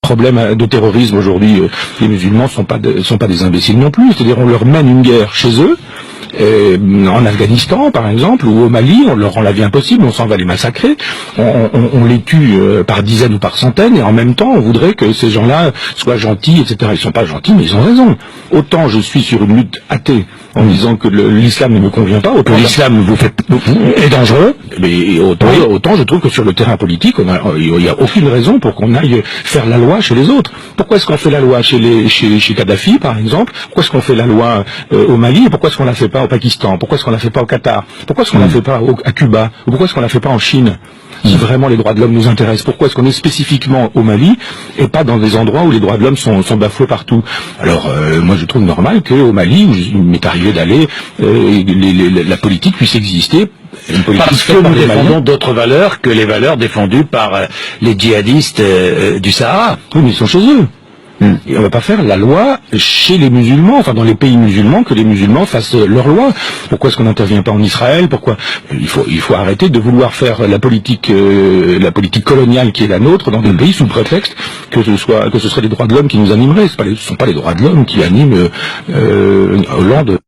problème de terrorisme aujourd'hui, les musulmans sont pas des imbéciles non plus. C'est-à-dire on leur mène une guerre chez eux. En Afghanistan, par exemple, ou au Mali, on leur rend la vie impossible, on s'en va les massacrer, on les tue par dizaines ou par centaines, et en même temps, on voudrait que ces gens-là soient gentils, etc. Ils sont pas gentils, mais ils ont raison. Autant je suis sur une lutte athée, en disant que l'islam ne me convient pas, autant l'islam est dangereux, mais autant je trouve que sur le terrain politique, il n'y a aucune raison pour qu'on aille faire la loi chez les autres. Pourquoi est-ce qu'on fait la loi chez Kadhafi, par exemple? Pourquoi est-ce qu'on fait la loi au Mali, et pourquoi est-ce qu'on la fait pas au Pakistan? Pourquoi est-ce qu'on la fait pas au Qatar? Pourquoi est-ce qu'on la fait pas à Cuba? Ou pourquoi est-ce qu'on la fait pas en Chine? Si vraiment les droits de l'homme nous intéressent, pourquoi est-ce qu'on est spécifiquement au Mali et pas dans des endroits où les droits de l'homme sont bafoués partout? Alors moi je trouve normal qu'au Mali, où il m'est arrivé d'aller, la politique puisse exister. Parce que nous défendons d'autres valeurs que les valeurs défendues par les djihadistes du Sahara. Oui, mais ils sont chez eux. Et on va pas faire la loi chez les musulmans, enfin dans les pays musulmans, que les musulmans fassent leur loi. Pourquoi est-ce qu'on n'intervient pas en Israël? Pourquoi il faut arrêter de vouloir faire la politique coloniale qui est la nôtre dans des pays sous prétexte que ce soit les droits de l'homme qui nous animeraient. Ce sont pas les droits de l'homme qui animent Hollande.